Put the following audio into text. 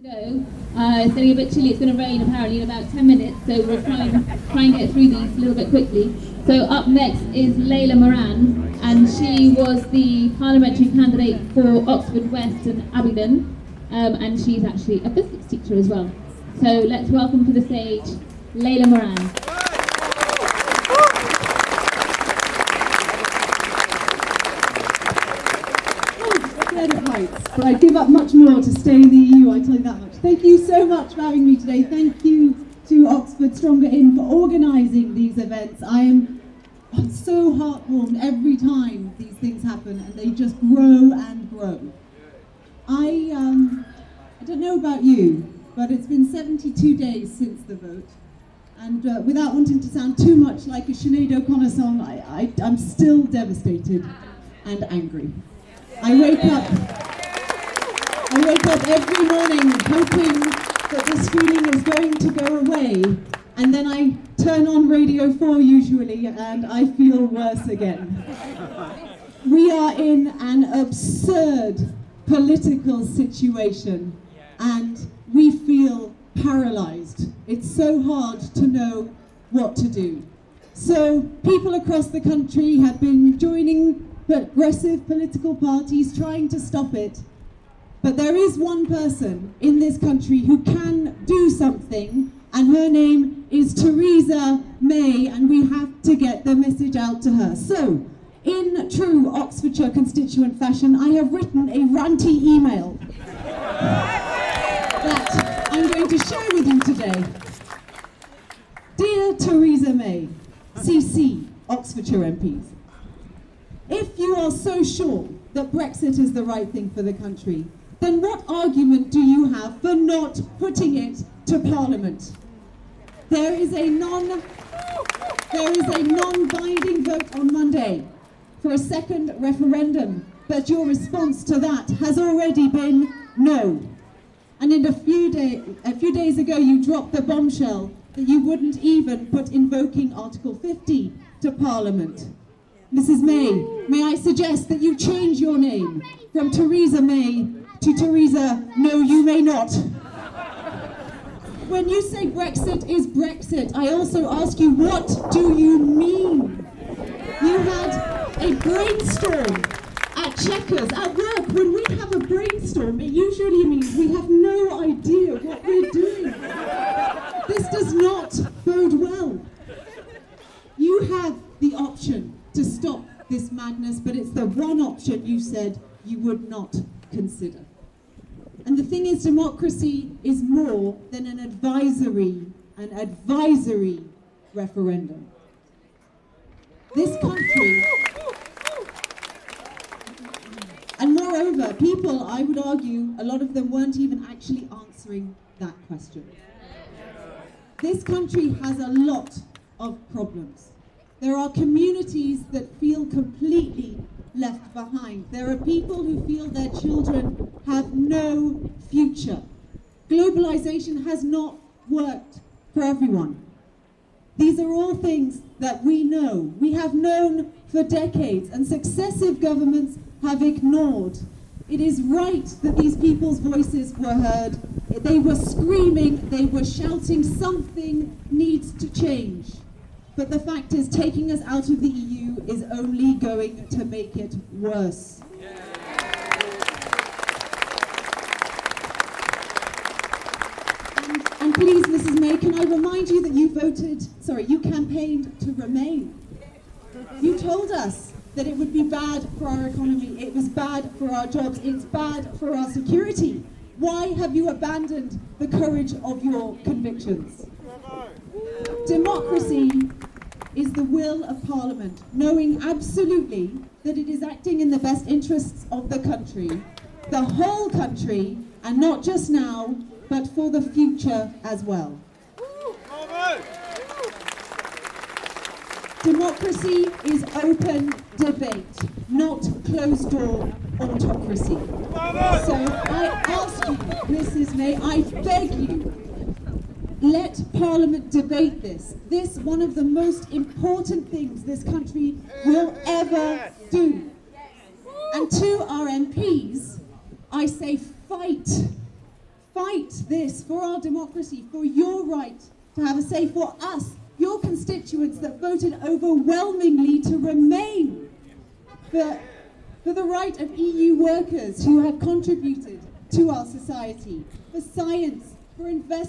go. It's getting a bit chilly. It's going to rain apparently in about 10 minutes, so we'll try and get through these a little bit quickly. So up next is Layla Moran, and she was the parliamentary candidate for Oxford West and Abingdon, and she's actually a physics teacher as well. So let's welcome to the stage Layla Moran. But I'd give up much more to stay in the EU, I tell you that much. Thank you so much for having me today. Thank you to Oxford Stronger In for organising these events. I am so heartwarmed every time these things happen, and they just grow and grow. I don't know about you, but it's been 72 days since the vote. And without wanting to sound too much like a Sinead O'Connor song, I'm still devastated and angry. I wake up every morning hoping that this feeling is going to go away, and then I turn on Radio 4 usually and I feel worse again. We are in an absurd political situation and we feel paralysed. It's so hard to know what to do. So people across the country have been joining progressive political parties trying to stop it. But there is one person in this country who can do something, and her name is Theresa May, and we have to get the message out to her. So, in true Oxfordshire constituent fashion, I have written a ranty email that I'm going to share with you today. Dear Theresa May, CC, Oxfordshire MPs. If you are so sure that Brexit is the right thing for the country, then what argument do you have for not putting it to Parliament? There is a non-binding vote on Monday for a second referendum, but your response to that has already been no. And a few days ago you dropped the bombshell that you wouldn't even put invoking Article 50 to Parliament. Mrs. May I suggest that you change your name from Theresa May to Theresa No You May Not. When you say Brexit is Brexit, I also ask you, what do you mean? You had a brainstorm at Chequers, at work. When we have a brainstorm, it usually means we have no idea what we're doing. This does not bode well. You have the option to stop this madness, but it's the one option you said you would not consider. And the thing is, democracy is more than an advisory referendum. This country, and moreover, people, I would argue, a lot of them weren't even actually answering that question. This country has a lot of problems. There are communities that feel completely left behind. There are people who feel their children have no future. Globalization has not worked for everyone. These are all things that we know. We have known for decades, and successive governments have ignored. It is right that these people's voices were heard. They were screaming, they were shouting, something needs to change. But the fact is, taking us out of the EU is only going to make it worse. And please, Mrs. May, can I remind you that you campaigned to remain. You told us that it would be bad for our economy, it was bad for our jobs, it's bad for our security. Why have you abandoned the courage of your convictions? Democracy is the will of Parliament, knowing absolutely that it is acting in the best interests of the country, the whole country, and not just now, but for the future as well. Democracy is open debate, not closed-door autocracy. So I ask you, Mrs. May, I beg you, let Parliament debate this. This, one of the most important things this country will ever do. And to our MPs, I say fight. fight this for our democracy, for your right to have a say, for us, your constituents that voted overwhelmingly to remain, for the right of EU workers who have contributed to our society, for science, for investment.